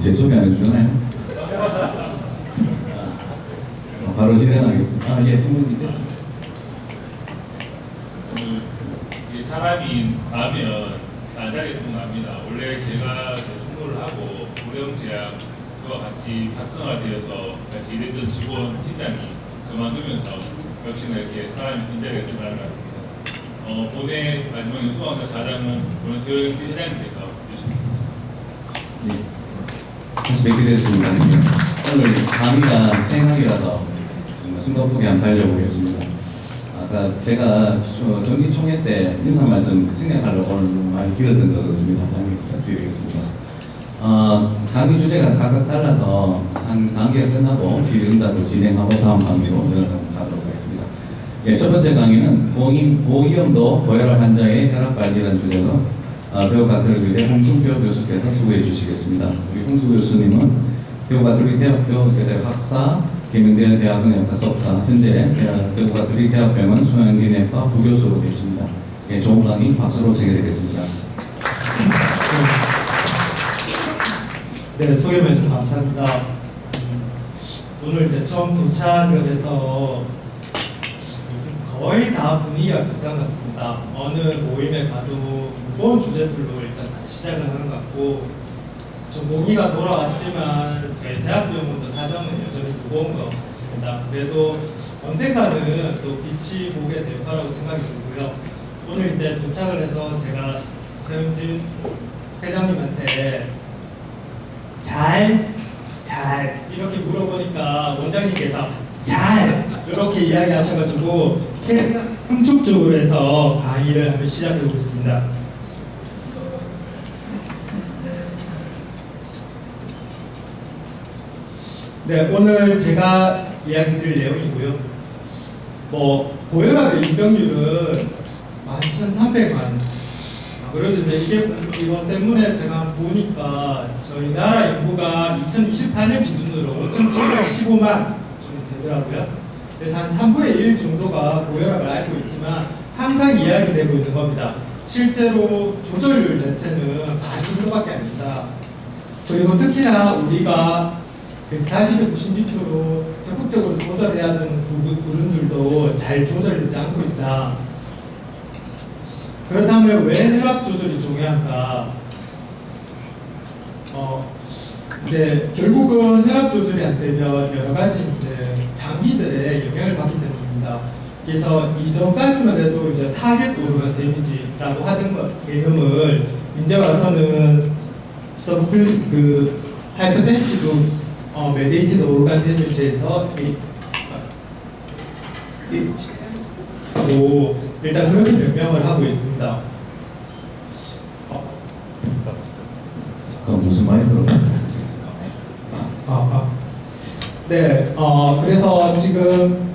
제 소개 안 해주나요? 바로 진행하겠습니다. 예, 질문이 됐습니다. 사람이 가면 나자리 통합니다. 원래 제가 총무를 하고 고령제약 저와 같이 파트너가 되어서 같이 일했던 직원 팀장이 그만두면서 역시나 이렇게 사람이 분자리가 드러나는 것 같습니다. 본회 마지막 연수원과 자장은 오늘 교육 회장님께서 해주셨습니다. 예, 다시 뵙게 됐습니다. 오늘 강의가 생각이라서 숨가쁘게 한번 달려보겠습니다. 아까 제가 정기총회 때 인사 말씀 생략하려고 오늘 많이 길었던 것 같습니다. 양해 부탁드리겠습니다. 강의 주제가 각각 달라서 한 강의가 끝나고 질의응답을 진행하고 다음 강의로 넘어가도록 하겠습니다. 예, 첫 번째 강의는 고위험도 고혈압 환자의 혈압 관리라는 주제로 대우 가톨릭대 홍승표 교수께서 수고해 주시겠습니다. 우리 홍수 교수님은 대우 가톨릭 대학교 학사, 계명대학은 석사, 현재 대우 가톨릭 대학병원 소양기내과 부교수로 계십니다. 예, 좋은 강의 박수로 진행되겠습니다. 네, 소개 말씀 감사합니다. 오늘 이제 처음 도착을 해서 거의 다 분위기가 비슷한 것 같습니다. 어느 모임에 가도 무거운 주제들로 일단 다 시작을 하는 것 같고, 좀 공기가 돌아왔지만 저희 대학병원도 사정은 여전히 무거운 것 같습니다. 그래도 언젠가는 또 빛이 보게 될 거라고 생각이 들고요. 오늘 이제 도착을 해서 제가 서영진 회장님한테 잘 이렇게 물어보니까 원장님께서 잘 이렇게 이야기하셔가지고 흥축적으로 해서 강의를 한번 시작해보고 있습니다. 네, 오늘 제가 이야기 드릴 내용이고요. 고혈압의 유병률은 11,300만. 그래도 이제 이거 때문에 제가 보니까 저희 나라 인구가 2024년 기준으로 5,715만 정도 되더라고요. 그래서 한 3분의 1 정도가 고혈압을 앓고 있지만 항상 이야기되고 있는 겁니다. 실제로 조절률 자체는 반 정도밖에 안 된다. 그리고 특히나 우리가 140에 90m로 적극적으로 조절해야 하는 부분들도 잘 조절되지 않고 있다. 그렇다면 왜 혈압 조절이 중요한가? 이제 결국은 혈압 조절이 안 되면 여러 가지 이제 장기들에 영향을 받기 때문입니다. 그래서 이전까지만 해도 이제 타겟 오르간 데미지라고 하던 개념을 이제 와서는 하이퍼텐시브 메디에이티드 오르간 데미지에서 일단 그렇게 명명을 하고 있습니다. 무슨 말이 들어가요? 네, 그래서 지금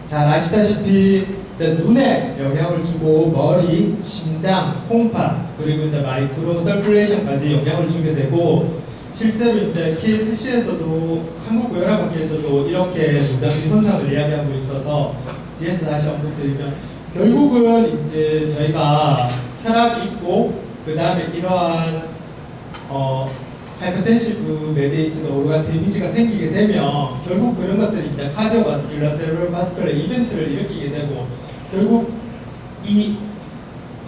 잘 아시다시피 눈에 영향을 주고 머리, 심장, 콩팥 그리고 이제 마이크로 서큘레이션까지 영향을 주게 되고, 실제로 이제 KSC에서도 한국고혈압학회에서도 이렇게 문장비 손상을 이야기하고 있어서 뒤에서 다시 언급드리면, 결국은 이제 저희가 혈압이 있고 그 다음에 이러한 하이퍼텐시브 메디에이티드 오르간 데미지가 생기게 되면 결국 그런 것들이 이제 카디오바스큘러, 세레브로바스큘러 이벤트를 일으키게 되고, 결국 이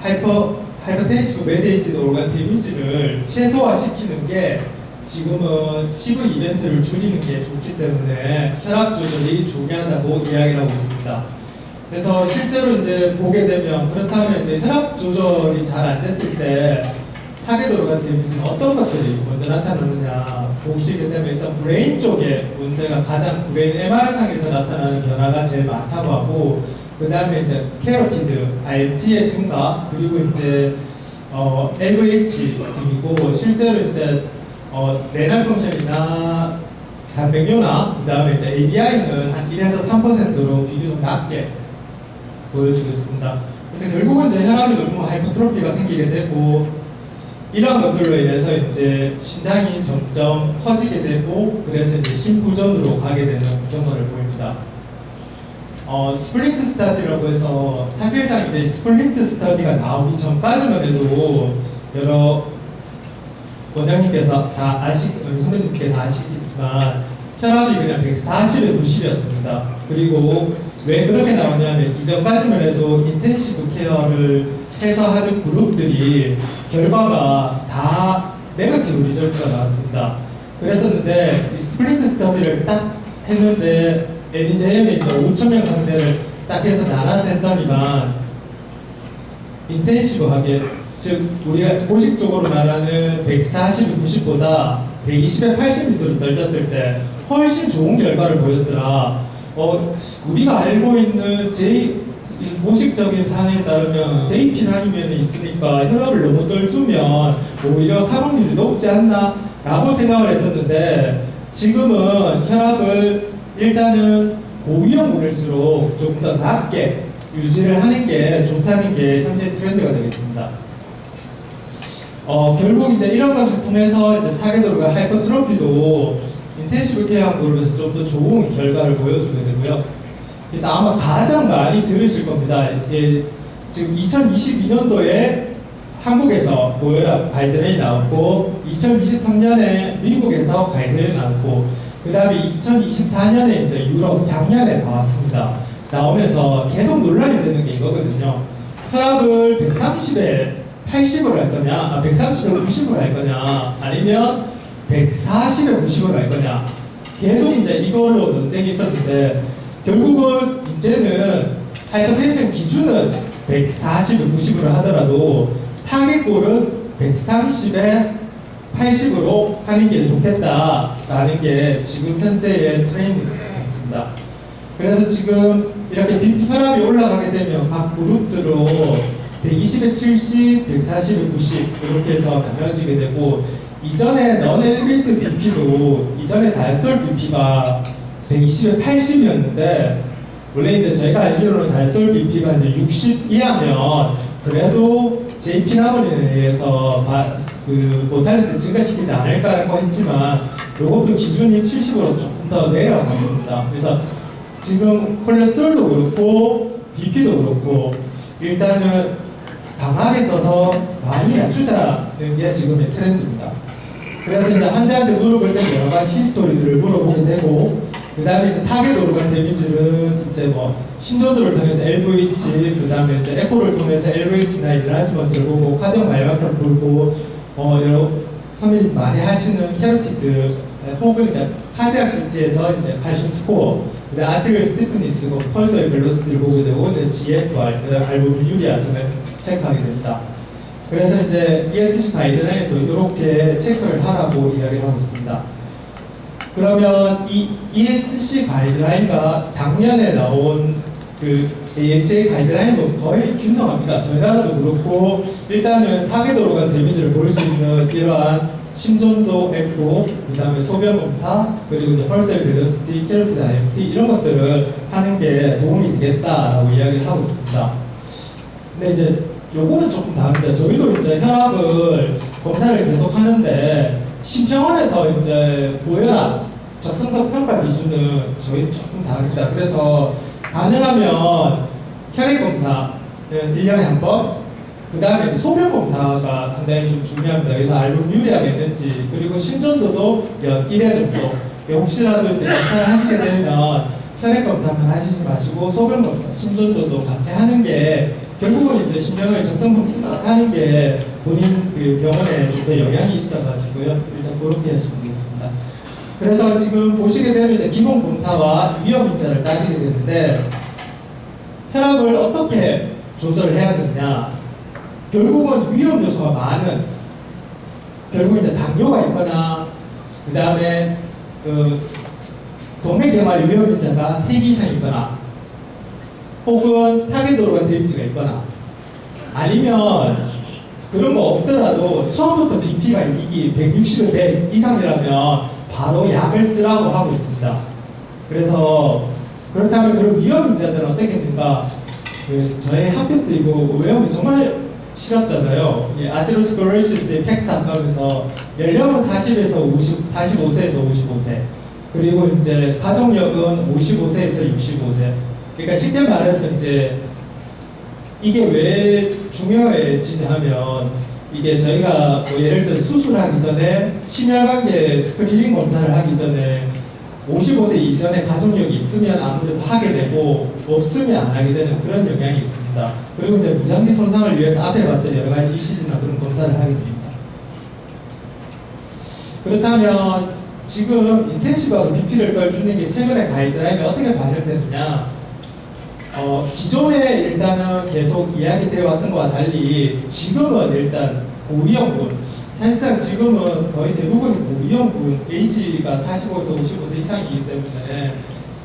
하이퍼텐시브 메디에이티드 오르간 데미지를 최소화시키는 게 지금은 CV 이벤트를 줄이는 게 좋기 때문에 혈압 조절이 중요하다고 이야기를 하고 있습니다. 그래서 실제로 이제 보게 되면, 그렇다면 이제 혈압 조절이 잘 안 됐을 때 타겟 오르간 데미지는 어떤 것들이 먼저 나타나느냐 보시게 되면, 일단 브레인 쪽에 문제가 가장 브레인 MR 상에서 나타나는 변화가 제일 많다고 하고, 그 다음에 이제 캐로티드, IMT의 증가, 그리고 이제 LVH 등이고, 실제로 이제 레날 펑션이나 단백뇨나 그 다음에 이제 ABI는 한 1에서 3%로 비교적 낮게 보여주고 있습니다. 그래서 결국은 이제 혈압이 높으면 하이퍼트로피가 생기게 되고, 이러한 것들로 인해서 이제 심장이 점점 커지게 되고, 그래서 이제 심부전으로 가게 되는 경우를 보입니다. 스플린트 스타디라고 해서, 사실상 이제 스플린트 스타디가 나오기 전까지만 해도 여러 원장님께서 선배님께서 아시겠지만 혈압이 그냥 140에 90이었습니다. 그리고 왜 그렇게 나오냐면 이전까지만 해도 인텐시브 케어를 해서 하는 그룹들이 결과가 다 네거티브 리절트가 나왔습니다. 그랬었는데 이 스프린트 스터디를 딱 했는데 NEJM에 이제 5,000명 상대를 딱 해서 나눠서 했더니만 인텐시브하게, 즉 우리가 공식적으로 말하는 140에 90보다 120에 80m를 넓혔을 때 훨씬 좋은 결과를 보였더라. 우리가 알고 있는 이 공식적인 사항에 따르면 데이피라니면이 있으니까 혈압을 너무 떨주면 오히려 사망률이 높지 않나 라고 생각을 했었는데, 지금은 결합을 일단은 고위험군일수록 조금 더 낮게 유지를 하는 게 좋다는 게 현재 트렌드가 되겠습니다. 결국 이제 이런 것을 통해서 이제 타겟으로 하이퍼트로피도 인텐시브 케어 그룹에서 좀 더 좋은 결과를 보여주게 되고요. 그래서 아마 가장 많이 들으실 겁니다. 지금 2022년도에 한국에서 고혈압 가이드라인이 나왔고, 2023년에 미국에서 가이드라인이 나왔고, 그 다음에 2024년에 이제 유럽 작년에 나왔습니다. 나오면서 계속 논란이 되는 게 이거거든요. 혈압을 130에 80으로 할 거냐, 130에 90으로 할 거냐, 아니면 140에 90으로 할 거냐. 계속 이제 이걸로 논쟁이 있었는데, 결국은 이제는 하이퍼텐션 기준은 140에 90으로 하더라도 타겟골은 130에 80으로 하는 게 좋겠다라는 게 지금 현재의 트렌드입니다. 그래서 지금 이렇게 혈압이 올라가게 되면 각 그룹들로 120에 70, 140에 90 이렇게 해서 나눠지게 되고, 이전에 넌 엘리베이트 BP도 이전에 다이스톨 BP가 120에 80이었는데, 원래 이제 저희가 알기로는 다이스톨 BP가 이제 60 이하면 그래도 JP나버린에 의해서 모탈리티를 증가시키지 않을까라고 했지만, 이것도 기준이 70으로 조금 더 내려갔습니다. 그래서 지금 콜레스테롤도 그렇고 BP도 그렇고 일단은 강하게 써서 많이 낮추자는 게 지금의 트렌드입니다. 그래서 이제 환자한테 물어볼 때 여러 가지 히스토리들을 물어보게 되고, 그 다음에 이제 타겟 오르간 데미지는 이제 뭐 심전도를 통해서 LVH, 그 다음에 이제 에코를 통해서 LVH나 일라지먼트를 보고, 카디오 마이어크를 보고, 여러 선배님 많이 하시는 캐로티드, 혹은 이제 카디악 CT에서 이제 칼슘 스코어, 그 다음 아티클 스티프니스, 펄서의 벨로시티를 보게 되고, 이제 GFR, 그 다음 알부민 유리아 등을 체크하게 됩니다. 그래서 이제 ESC 가이드라인도 이렇게 체크를 하라고 이야기를 하고 있습니다. 그러면 이 ESC 가이드라인과 작년에 나온 그 AHA 가이드라인도 거의 균등합니다. 저희 나라도 그렇고, 일단은 타겟 오르간 데미지를 볼 수 있는 이러한 심전도 에코, 그 다음에 소변 검사, 그리고 이제 펄셀 벨로시티, 캐로티드 IMT 이런 것들을 하는 게 도움이 되겠다라고 이야기를 하고 있습니다. 근데 이제 요거는 조금 다릅니다. 저희도 이제 혈압을 검사를 계속 하는데, 심평원에서 이제 고혈압 적정성 평가 기준은 저희 조금 다릅니다. 그래서 가능하면 혈액 검사는 1년에 한 번, 그 다음에 소변 검사가 상당히 좀 중요합니다. 그래서 알부민 유리하겠는지, 그리고 심전도도 연 1회 정도. 혹시라도 이제 검사를 하시게 되면 혈액 검사만 하시지 마시고 소변 검사, 심전도도 같이 하는 게, 결국은 이제 심장을 적정성 평가하는 게 본인 그 병원에 좀 더 영향이 있어가지고요. 일단 그렇게 하시면 되겠습니다. 그래서 지금 보시게 되면 이제 기본 검사와 위험 인자를 따지게 되는데, 혈압을 어떻게 조절해야 되느냐. 결국은 위험 요소가 많은, 결국 이제 당뇨가 있거나, 그 다음에 동맥경화 위험 인자가 3개 이상 있거나, 혹은 타겟 오르간 데미지가 있거나, 아니면 그런 거 없더라도 처음부터 BP가 160에 100 이상이라면 바로 약을 쓰라고 하고 있습니다. 그래서 그렇다면 그런 위험 인자들은 어떻겠는가? 저희 학교 때 이거 외우기 정말 싫었잖아요. 아테로스클로로시스의 팩트 하면서 연령은 40에서 50, 45세에서 55세, 그리고 이제 가족력은 55세에서 65세. 그러니까 쉽게 말해서 이제 이게 왜 중요해지냐면, 이게 저희가 뭐 예를 들어 수술하기 전에 심혈관계 스크리닝 검사를 하기 전에 55세 이전에 가족력이 있으면 아무래도 하게 되고 없으면 안 하게 되는 그런 영향이 있습니다. 그리고 이제 무장기 손상을 위해서 앞에 봤던 여러 가지 ECG나 그런 검사를 하게 됩니다. 그렇다면 지금 인텐시브하고 BP를 떨주는 게 최근에 가이드라인에 어떻게 반영되느냐? 기존에 일단은 계속 이야기되어 왔던 것과 달리 지금은 일단 고위험군, 사실상 지금은 거의 대부분이 고위험군, 에이지가 45에서 55세 이상이기 때문에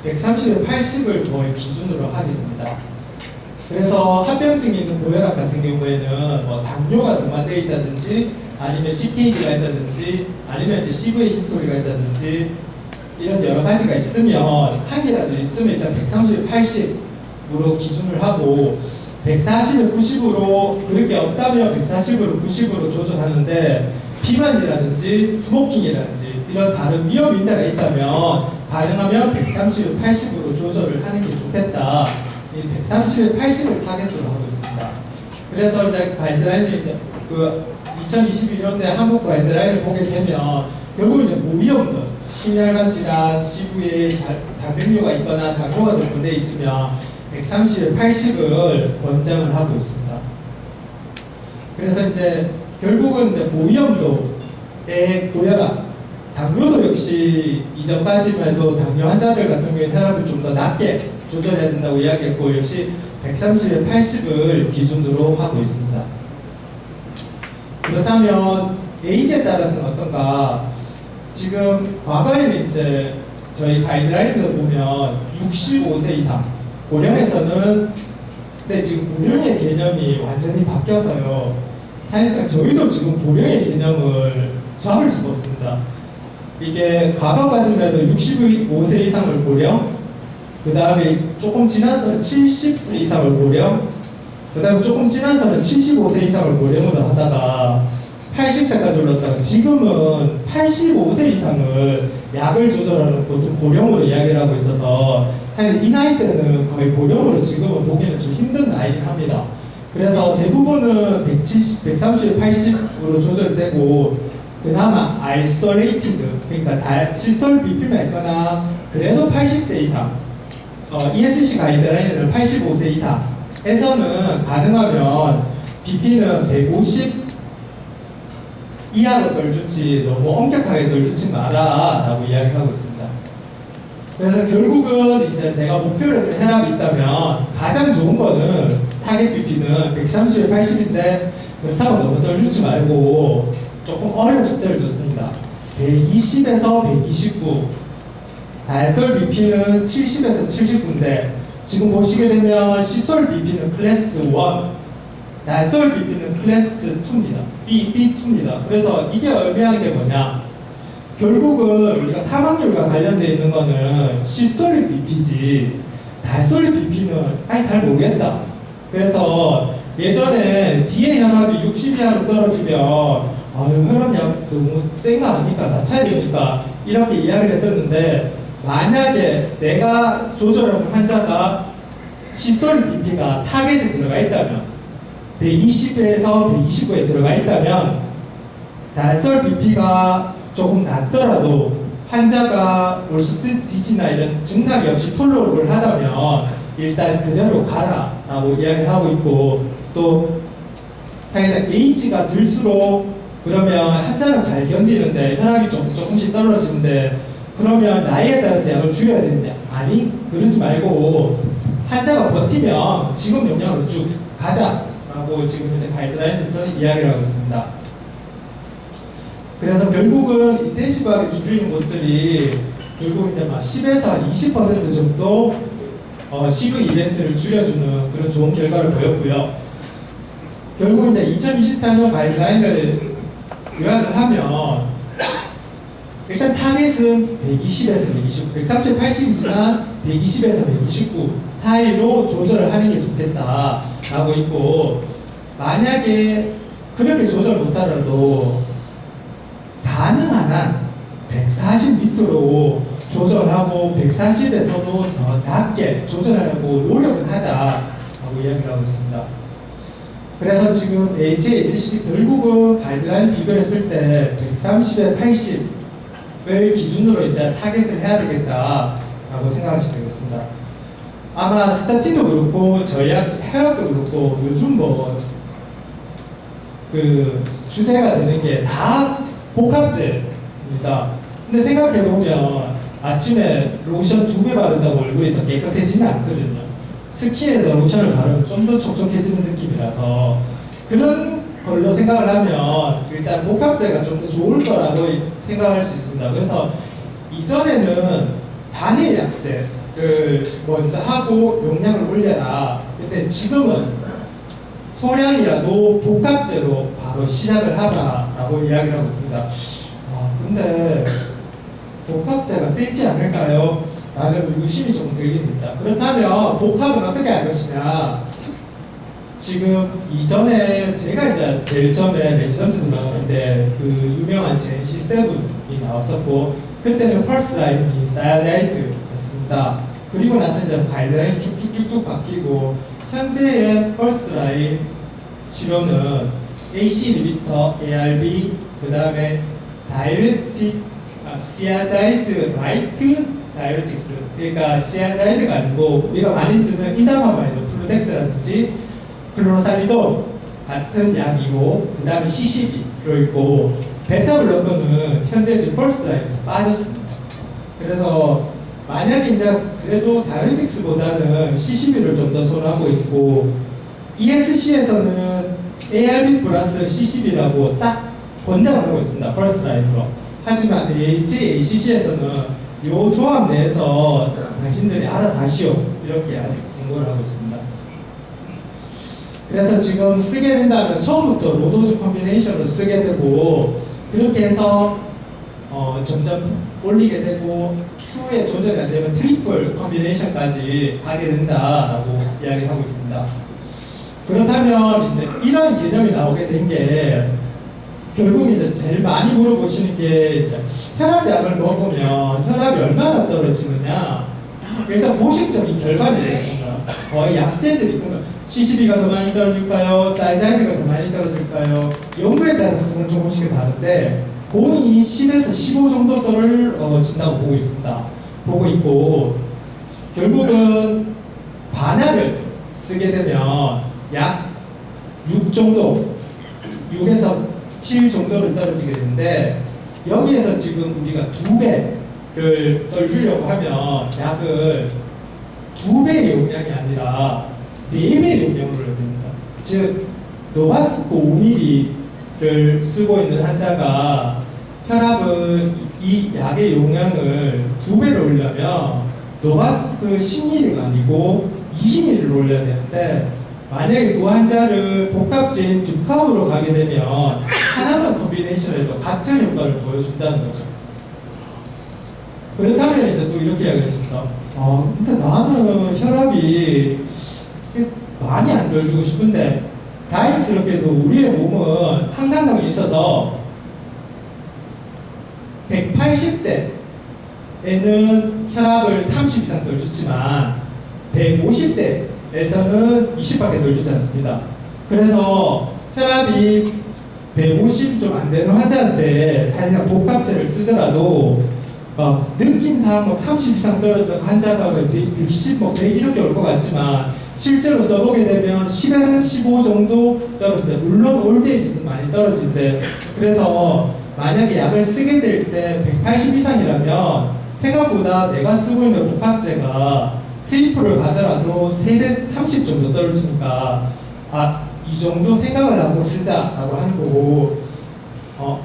130에 80을 거의 기준으로 하게 됩니다. 그래서 합병증이 있는 고혈압 같은 경우에는 뭐 당뇨가 동반되어 있다든지 아니면 CKD가 있다든지 아니면 이제 CV 히스토리가 있다든지 이런 여러 가지가 있으면 한 개라도 있으면 일단 130에 80으로 기준을 하고 140에 90으로 그렇게 없다면 140으로 90으로 조절하는데 비만이라든지 스모킹이라든지 이런 다른 위험 인자가 있다면 가능하면 130에 80으로 조절을 하는 게 좋겠다. 이 130에 80을 타겟으로 하고 있습니다. 그래서 이제 가이드라인이 이제 그 2022년대 한국 가이드라인을 보게 되면 결국 이제 고위험군, 심혈관 질환, CVA, 당뇨가 있거나 당뇨가 동반되어 있으면 130에 80을 권장을 하고 있습니다. 그래서 이제 결국은 이제 고위험도의 고혈압, 당뇨도 역시 이전까지만 해도 당뇨 환자들 같은 경우에 혈압을 좀 더 낮게 조절해야 된다고 이야기했고 역시 130에 80을 기준으로 하고 있습니다. 그렇다면 에이지에 따라서는 어떤가? 지금 과거에는 이제 저희 가이드라인을 보면 65세 이상 고령에서는 근데 지금 고령의 개념이 완전히 바뀌어서요. 사실상 저희도 지금 고령의 개념을 잡을 수가 없습니다. 이게 과거까지만 해도 65세 이상을 고령, 그 다음에 조금 지나서는 70세 이상을 고령, 그 다음에 조금 지나서는 75세 이상을 고령으로 하다가 80세까지 올랐다가 지금은 85세 이상을 약을 조절하는 보통 고령으로 이야기를 하고 있어서 사실 이 나이 때는 거의 고령으로 지금은 보기는 좀 힘든 나이긴 합니다. 그래서 대부분은 130, 80으로 조절되고 그나마 아이솔레이티드, 그러니까 시스톨 BP만 있거나 그래도 80세 이상 ESC 가이드라인은 85세 이상에서는 가능하면 BP는 150 이하로 떨주지 너무 엄격하게 떨주지 마라 라고 이야기하고 있습니다. 그래서 결국은 이제 내가 목표를 혈압이 있다면 가장 좋은 거는 타겟 BP는 130에 80인데 그렇다고 너무 떨주지 말고 조금 어려운 숫자를 줬습니다. 120에서 129, 달솔 BP는 70에서 79인데 지금 보시게 되면 시솔 BP는 클래스 1, 달솔 BP는 클래스 2입니다. B2입니다. 그래서 이게 의미하는 게 뭐냐? 결국은 우리가 사망률과 관련되어 있는 거는 시스톨릭 BP지 달솔릭 BP는 아예 잘 모르겠다. 그래서 예전에 뒤에 혈압이 60 이하로 떨어지면 아유 혈압약 너무 센 거 아닙니까? 낮춰야 되니까 이렇게 이야기를 했었는데 만약에 내가 조절하는 환자가 시스톨릭 BP가 타겟에 들어가 있다면 120에서 129에 들어가 있다면 달솔 BP가 조금 낮더라도 환자가 올스티지나 이런 증상이 없이 톨러를 하다면 일단 그대로 가라 라고 이야기를 하고 있고 또 사실상 에이지가 들수록 그러면 환자는 잘 견디는데 혈압이 조금씩 떨어지는데 그러면 나이에 따라서 약을 줄여야 되는지 아니 그러지 말고 환자가 버티면 지금 용량으로 쭉 가자 라고 지금 이제 가이드라인에서 이야기를 하고 있습니다. 그래서 결국은 인텐시브하게 줄이는 곳들이 결국 이제 막 10에서 20% 정도 CV 이벤트를 줄여주는 그런 좋은 결과를 보였고요. 결국 이제 2024년 가이드라인을 요약을 하면 일단 타겟은 120에서 129, 130, 80이지만 120에서 129 사이로 조절을 하는 게 좋겠다라고 있고 만약에 그렇게 조절 못하더라도 가능한 한 140 밑으로 조절하고 140에서도 더 낮게 조절하려고 노력은 하자라고 이야기를 하고 있습니다. 그래서 지금 HACC 결국은 가이드라인 비교를 했을 때 130에 80을 기준으로 이제 타겟을 해야 되겠다라고 생각하시면 되겠습니다. 아마 스타틴도 그렇고 저희 혈압도 그렇고 요즘 뭐 그 주제가 되는 게 다 복합제입니다. 근데 생각해 보면 아침에 로션 2배 바른다고 얼굴이 더 깨끗해지면 않거든요. 스킨에다 로션을 바르면 좀 더 촉촉해지는 느낌이라서 그런 걸로 생각을 하면 일단 복합제가 좀 더 좋을 거라고 생각할 수 있습니다. 그래서 이전에는 단일 약제를 먼저 하고 용량을 올려라. 근데 지금은 소량이라도 복합제로 바로 시작을 하라라고 이야기를 하고 있습니다. 근데 복합제가 세지 않을까요? 라는 의구심이 좀 들긴 합니다. 그렇다면 복합은 어떻게 할 것이냐? 지금 이전에 제가 이제 제일 처음에 레지던트 들어갔을 때 그 유명한 제시 7이 나왔었고 그때는 펄스 라인이 사야자이드였습니다. 그리고 나서 이제 가이드라인이 쭉쭉쭉쭉 바뀌고 현재의 펄스 라인 치료는 AC 리미터, ARB, 그 다음에 다이렉틱, 시아자이드 라이크 다이렉틱스. 그러니까 시아자이드가 아니고 우리가 많이 쓰는 인다마마이드, 플루덱스라든지 클로로사리돈 같은 약이고, 그 다음에 CCB로 있고, 베타블로커는 현재 지금 펄스 라인에서 빠졌습니다. 그래서 만약에 이제 그래도 다이렉틱스보다는 CCB를 좀 더 선호하고 있고, ESC에서는 ARB 플러스 CCB라고 딱 권장을 하고 있습니다. 펄스 라인으로. 하지만 ACC에서는 요 조합 내에서 당신들이 알아서 하시오. 이렇게 아직 공고를 하고 있습니다. 그래서 지금 쓰게 된다면 처음부터 로도즈 컴비네이션을 쓰게 되고, 그렇게 해서 점점 올리게 되고, 추후에 조절이 안 되면 트리플 컴비네이션까지 하게 된다라고 이야기하고 있습니다. 그렇다면 이제 이런 개념이 나오게 된 게 결국 이제 제일 많이 물어보시는 게 이제 혈압약을 먹으면 혈압이 얼마나 떨어지느냐. 일단 보식적인 결과는 있습니다. 거의 약제들이 그러면 CCB가 더 많이 떨어질까요? 사이자이드가 더 많이 떨어질까요? 연구에 따라서는 조금씩 다른데 공이 10에서 15 정도 떨어진다고 보고 있고, 결국은 반야를 쓰게 되면 약 6 정도, 6에서 7 정도를 떨어지게 되는데, 여기에서 지금 우리가 2배를 떨주려고 하면 약을 2배의 용량이 아니라 4배의 용량으로 해야 됩니다. 즉 노바스코 5ml를 쓰고 있는 환자가 혈압은 이 약의 용량을 2배로 올리려면 노바스크 10ml가 아니고 20ml를 올려야 되는데, 만약에 그 환자를 복합제인 듀캅으로 가게 되면 하나만 콤비네이션을 해도 같은 효과를 보여준다는 거죠. 그렇다면 이제 또 이렇게 이야기했습니다. 근데 나는 혈압이 많이 안 떨어지고 싶은데, 다행스럽게도 우리의 몸은 항상성이 있어서 180대에는 혈압을 30 이상 덜 주지만 150대에서는 20밖에 덜 주지 않습니다. 그래서 혈압이 150 좀 안 되는 환자한테 사실상 복합제를 쓰더라도 느낌상 30 이상 떨어져 환자가 110, 100 이렇게 올 것 같지만 실제로 써보게 되면 10에서 15 정도 떨어진다. 물론 올데이지는 많이 떨어진대. 그래서 만약에 약을 쓰게 될 때 180 이상이라면 생각보다 내가 쓰고 있는 복합제가 트리플을 가더라도 3배 30 정도 떨어지니까 이 정도 생각을 하고 쓰자라고 하는 거고,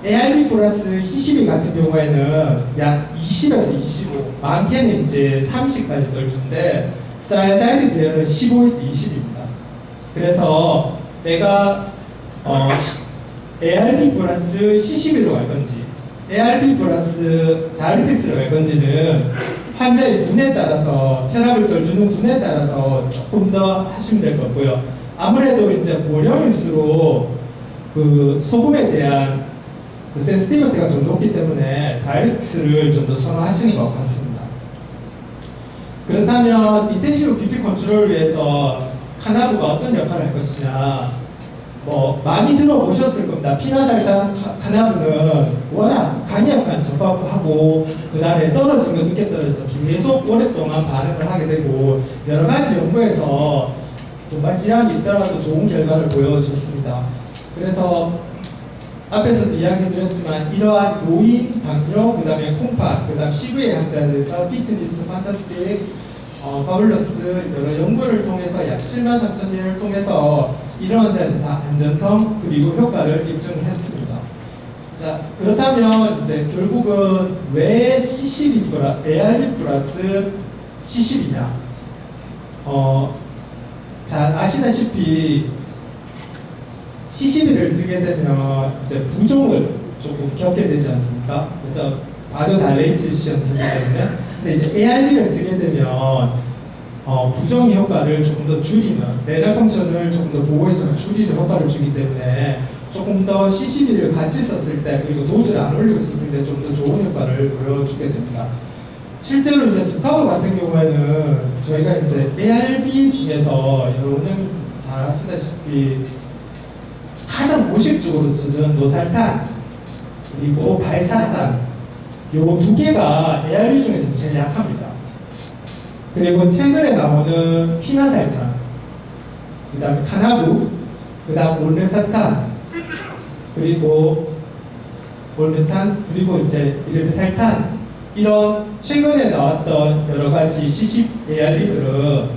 ARB 플러스 CCB 같은 경우에는 약 20에서 25, 많게는 이제 30까지 떨어지는데 사이자이드 계열은 15에서 20입니다. 그래서 내가 ARB 플러스 CCB로 갈 건지 ARB 플러스 다이렉틱스로 갈 건지는 환자의 군에 따라서, 혈압을 떨주는 군에 따라서 조금 더 하시면 될 것 같고요. 아무래도 이제 고령일수록 그 소금에 대한 그 센시티비티가 좀 높기 때문에 다이렉틱스를 좀 더 선호하시는 것 같습니다. 그렇다면 인텐시브 BP 컨트롤을 위해서 카나브가 어떤 역할을 할 것이냐. 뭐 많이 들어보셨을 겁니다. 피나살탄 카나브는 워낙 강력한 접합하고 그 다음에 떨어진 거 늦게 떨어져서 계속 오랫동안 반응을 하게 되고 여러 가지 연구에서 동반 질환이 있더라도 좋은 결과를 보여줬습니다. 그래서 앞에서도 이야기 드렸지만 이러한 노인, 당뇨, 그 다음에 콩팥, 그 다음 CV의 환자들에서 피트니스, 판타스틱, 파블러스 여러 연구를 통해서 약 73,000개를 통해서 이런 환자에서 다 안전성 그리고 효과를 입증을 했습니다. 자, 그렇다면 이제 결국은 왜 C12 ARB 플러스 C12냐? 잘 아시다시피 C12를 쓰게 되면 이제 부종을 조금 겪게 되지 않습니까? 그래서 바조달레이테이션 되기 때문에 근데 이제 ARB를 쓰게 되면 부종 효과를 조금 더 줄이는 레날 펑션을 조금 더 보호해서 줄이는 효과를 주기 때문에 조금 더 C12를 같이 썼을 때 그리고 도즈를 안 올리고 썼을 때 좀 더 좋은 효과를 보여주게 됩니다. 실제로 이제 두카브 같은 경우에는 저희가 이제 ARB 중에서 여러분들 잘 아시다시피 가장 공식적으로 쓰는 노살탄 그리고 발산탄 요 두 개가 ARB 중에서 제일 약합니다. 그리고 최근에 나오는 피나살탄, 그 다음에 카나브, 그 다음 올메사탄, 그리고 올메탄, 그리고 이제 이르메살탄 이런 최근에 나왔던 여러 가지 C10 ARB들은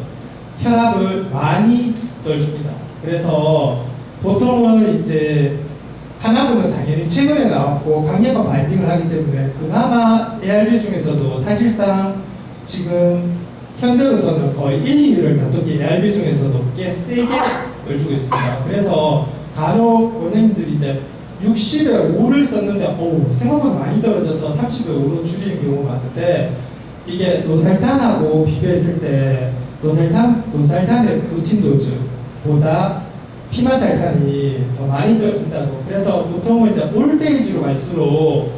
혈압을 많이 떨줍니다. 그래서 보통은 이제 카나브는 당연히 최근에 나왔고 강력한 바인딩을 하기 때문에 그나마 ARB 중에서도 사실상 지금 현재로서는 거의 1, 2위를 다투기 ARB 중에서도 꽤 세게 걸주고 있습니다. 그래서 간혹 원장님들이 이제 60에 5를 썼는데 생각보다 많이 떨어져서 30에 5로 줄이는 경우가 많은데 이게 노살탄하고 비교했을 때 노살탄의 루틴 도즈보다 피마살탄이 더 많이 떨어진다고. 그래서 보통은 이제 올데이지로 갈수록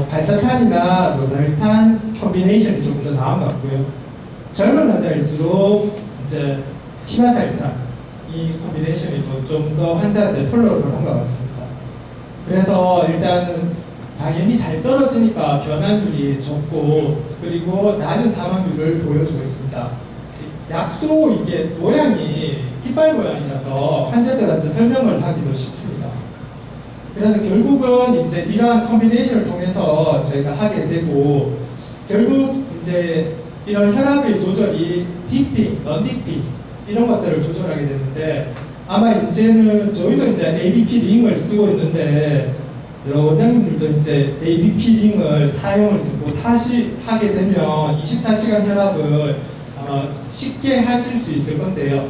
발사탄이나 노살탄 컴비네이션이 조금 더 나은 것 같고요. 젊은 환자일수록 이제 피마살탄 이 컴비네이션이 좀 더 환자한테 톨러를 한 것 같습니다. 그래서 일단은 당연히 잘 떨어지니까 변환율이 적고 그리고 낮은 사망률을 보여주고 있습니다. 약도 이게 모양이 이빨 모양이라서 환자들한테 설명을 하기도 쉽습니다. 그래서 결국은 이제 이러한 컴비네이션을 통해서 저희가 하게 되고 결국 이제 이런 혈압의 조절이 디핑, 넌디핑 이런 것들을 조절하게 되는데 아마 이제는 저희도 이제 ABP 링을 쓰고 있는데 여러 원장님들도 이제 ABP 링을 사용을 못 하게 되면 24시간 혈압을 쉽게 하실 수 있을 건데요.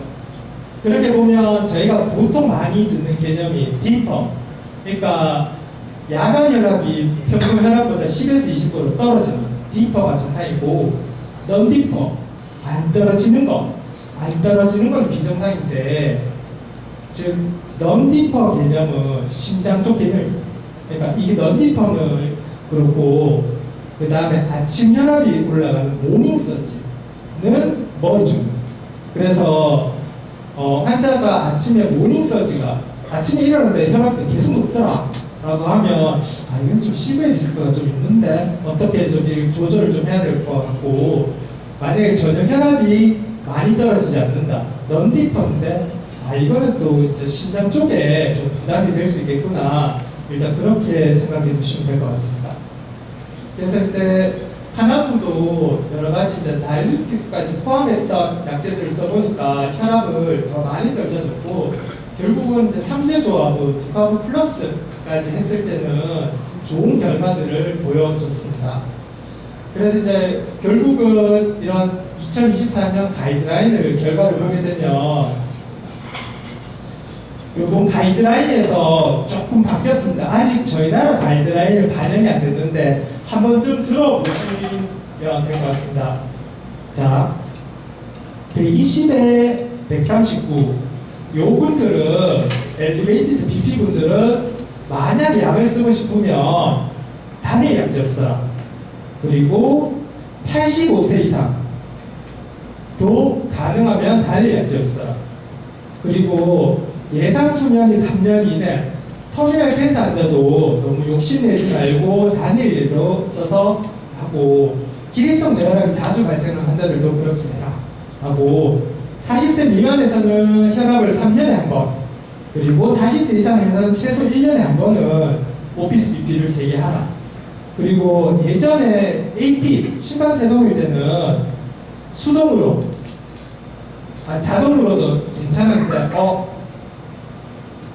그렇게 보면 저희가 보통 많이 듣는 개념이 디퍼, 그러니까 야간 혈압이 평균 혈압보다 10에서 20% 떨어지는 디퍼가 정상이고 넌디퍼, 안 떨어지는 건 비정상인데 즉 넌디퍼 개념은 심장 쪽 개념입니다. 그러니까 이게 넌디퍼는 그렇고 그 다음에 아침 혈압이 올라가는 모닝 서지는 머리 중. 그래서 환자가 아침에 모닝 서지가 아침에 일어나는데 혈압이 계속 높더라 라고 하면 이건 좀 CV의 리스크가 좀 있는데 어떻게 좀 조절을 좀 해야 될 것 같고 만약에 전혀 혈압이 많이 떨어지지 않는다 넌디퍼인데 이거는 또 이제 심장 쪽에 좀 부담이 될 수 있겠구나 일단 그렇게 생각해 주시면 될 것 같습니다. 그래서 이때 카나브도 여러 가지 이제 다이어틱스까지 포함했던 약제들을 써보니까 혈압을 더 많이 떨쳐줬고 결국은 이제 3대 조합을 두카브 플러스까지 했을 때는 좋은 결과들을 보여줬습니다. 그래서 이제 결국은 이런 2024년 가이드라인을 결과를 보게 되면 요번 가이드라인에서 조금 바뀌었습니다. 아직 저희 나라 가이드라인을 반영이 안 됐는데 한번 좀 들어보시면 될 것 같습니다. 자, 120에 139 요분들은 엘리베이티드 BP분들은 만약에 약을 쓰고 싶으면 단일 약제 없어라. 그리고 85세 이상도 가능하면 단일 약제 없어라. 그리고 예상 수명이 3년 이내. 터미널 펜스 환자도 너무 욕심내지 말고 단일로 써서 하고, 기립성 저혈압이 자주 발생하는 환자들도 그렇게 해라 하고, 40세 미만에서는 혈압을 3년에 한 번, 그리고 40세 이상에서는 최소 1년에 한 번은 오피스 BP를 재개하라. 그리고 예전에 AP 심판세동일 때는 수동으로, 자동으로도 괜찮은데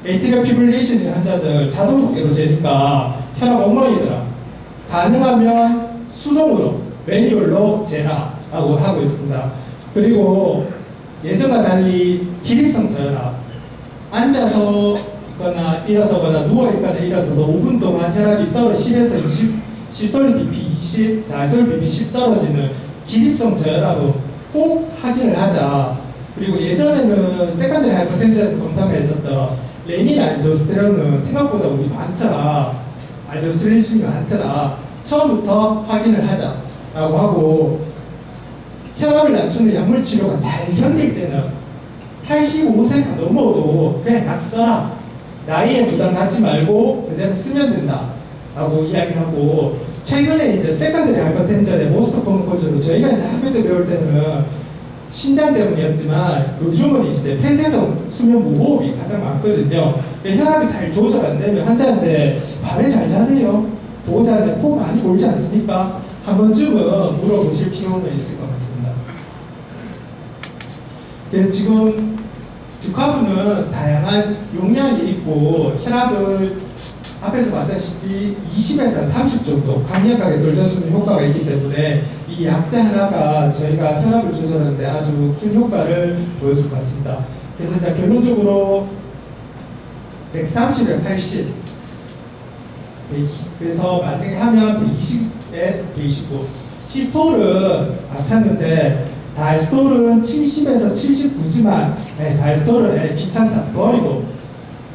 에이트리얼 피브릴레이션 환자들 자동 무게로 재니까 혈압 엉망이더라. 가능하면 수동으로 매뉴얼로 재라라고 하고 있습니다. 그리고 예전과 달리 기립성 저혈압, 앉아서 있거나 일어서거나 누워있거나 일어서서 5분 동안 혈압이 떨어 10에서 20, 시스톨 BP 20, 다이스톨 BP 10 떨어지는 기립성 저혈압은 꼭 확인을 하자. 그리고 예전에는 세컨더리 하이퍼텐션 검사가 있었던 레닌 알도스테론은 생각보다 우리 많더라. 알도스테론이 많더라. 처음부터 확인을 하자라고 하고, 혈압을 낮추는 약물 치료가 잘 견딜 때는 85세가 넘어도 그냥 약 써라. 나이에 부담 갖지 말고 그대로 쓰면 된다라고 이야기하고, 최근에 이제 세컨더리 하이퍼텐션의 모스트 컨코즈로 저희가 이제 학교 때 배울 때는 신장 때문이었지만 요즘은 이제 폐쇄성 수면 무호흡이 가장 많거든요. 혈압이 잘 조절 안 되면 환자한테 밤에 잘 자세요. 보호자한테 코 많이 골지 않습니까? 한 번쯤은 물어보실 필요가 있을 것 같습니다. 그래서 지금 듀카브는 다양한 용량이 있고, 혈압을 앞에서 봤다시피 20에서 30 정도 강력하게 돌려주는 효과가 있기 때문에 이 약자 하나가 저희가 혈압을 조절하는데 아주 큰 효과를 보여줄 것 같습니다. 그래서 이제 결론적으로 130에 80, 100, 그래서 만약에 하면 120에 129. 시스톨은 맞췄는데 다이스톨은 70에서 79지만 다이스톨은 귀찮다 버리고,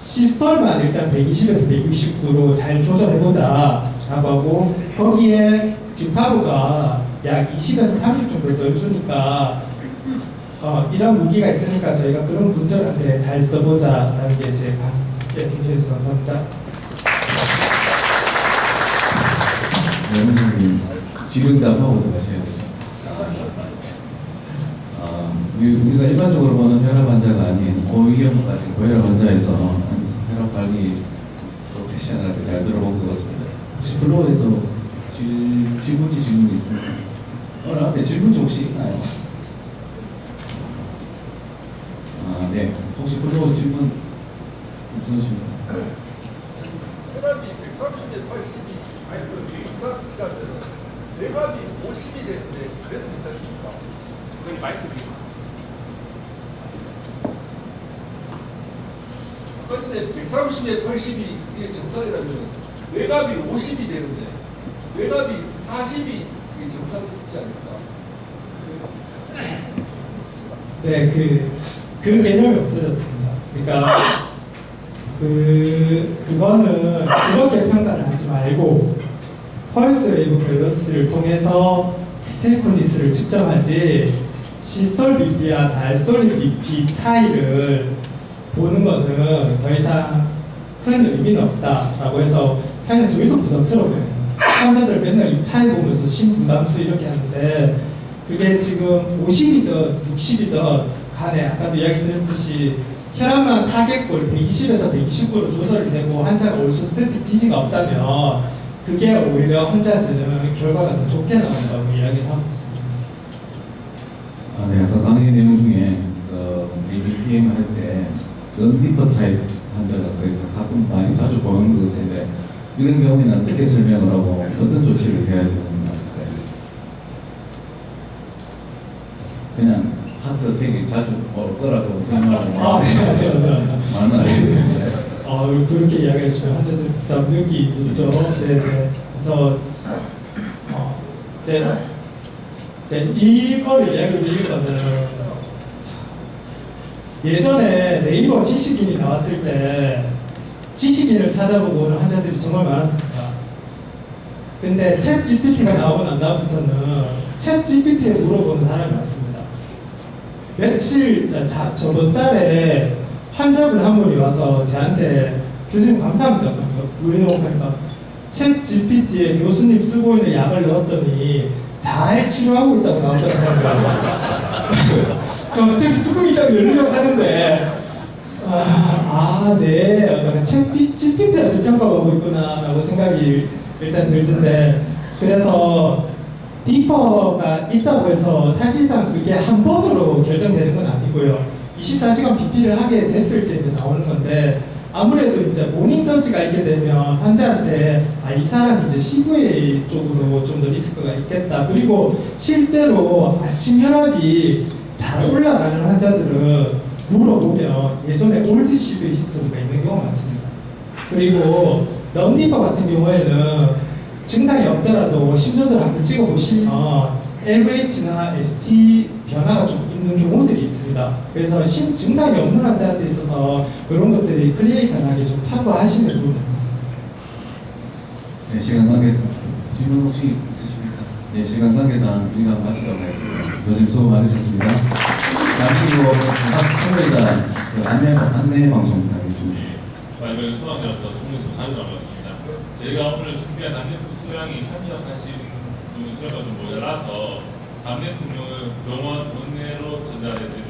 시스톨만 일단 120에서 169로 잘 조절해보자 라고 하고, 거기에 듀카브가 약 20에서 30 정도 더 주니까 이런 무기가 있으니까 저희가 그런 분들한테 잘 써보자 라는 게 제 감사해주셔서 감사합니다. 여러분이 질의응답하고 들어가셔야 되죠. 우리가 일반적으로 보는 혈압 환자가 아닌 고위험 가진 고혈압 환자에서 혈압 관리 프로페셔널하게 잘 들어본 것 같습니다. 혹시 플로어에서 질문지 있습니까? 오늘 앞에 질문지 혹시 있나요? 네. 혹시 플로어 질문 없으십니까? 혈압이 130에 80이 아니 그 의사 기자들은 뇌갑이 50이 되는데 그래도 괜찮습니까? 그게 마이크 비슷. 근데 130에 80이 이게 정상이라면 뇌갑이 50이 되는데 뇌갑이 40이 그게 정상이 되지 않을까? 네, 그 개념이 없어졌습니다. 그러니까 그거는 그렇게 평가를 하지 말고 펄스 웨이브 밸런스를 통해서 스테이프니스를 측정하지, 시스톨 BP와 다이스톨 BP 차이를 보는 거는 더 이상 큰 의미는 없다라고 해서 사실 저희도 부담스러워요. 환자들 맨날 이 차이 보면서 심부담수 이렇게 하는데, 그게 지금 50이든 60이든 간에 아까도 이야기 드렸듯이 혈압만 타겟골 120에서 129로 조절이 되고 환자가 올소스테틱 디지가 없다면 그게 오히려 환자들은 결과가 더 좋게 나온다고 이야기를 하고 있습니다. 네, 아까 강의 내용 중에 BPM 할 때 넌디퍼 타입 환자가 가끔 많이 자주 보는 것 같은데, 이런 경우에는 어떻게 설명을 하고 어떤 조치를 해야 되는 것 같을까요? 그냥 하트 되게 자주 올 거라고 생각하고 많은 알고 있는데 그렇게 이야기해 주시면 환자들 부담 느끼 있죠. 네네. 그래서 이제 이걸 이야기 드릴 거는, 예전에 네이버 지식인이 나왔을 때 지식인을 찾아보고 오는 환자들이 정말 많았습니다. 근데 챗 GPT가 나오고 난 다음부터는 챗 GPT에 물어보는 사람이 많습니다. 며칠 저번 달에 환자분 한 분이 와서 저한테 교수님 감사합니다. 왜요? 그러니까 챗 GPT에 교수님 쓰고 있는 약을 넣었더니 잘 치료하고 있다고 나오더라고요. 갑자기 뚜껑이 딱 열리려고 하는데 네. 챗 GPT한테 평가하고 있구나라고 생각이 일단 들던데 그래서 비퍼가 있다고 해서 사실상 그게 한 번으로 결정되는 건 아니고요. 24시간 BP를 하게 됐을 때 이제 나오는 건데 아무래도 이제 모닝 서치가 있게 되면 환자한테 이 사람이 이제 CVA 쪽으로 좀 더 리스크가 있겠다. 그리고 실제로 아침 혈압이 잘 올라가는 환자들은 물어보면 예전에 올드 CV 히스토리가 있는 경우가 많습니다. 그리고 런디퍼 같은 경우에는 증상이 없더라도 심전도를 한번 찍어보시면 LVH나 ST 변화가 좀 있는 경우들이 있습니다. 그래서 증상이 없는 환자한테 있어서 이런 것들이 클리니컬하게 좀 참고하시면 좋을 것 같습니다. 네, 시간 관계상 질문 혹시 있으십니까? 네, 시간 관계상 일간 마치도록 하겠습니다. 교수님 수고 많으셨습니다. 잠시 후 총회자 안내 방송 하겠습니다. 마지막에 수강자로서 충분히 자주 남았습니다. 저희가 오늘 준비한 답례품 수량이 참여하신 분 수가 좀 모자라서 답례품을 병원 원내로 전달해 드립니다.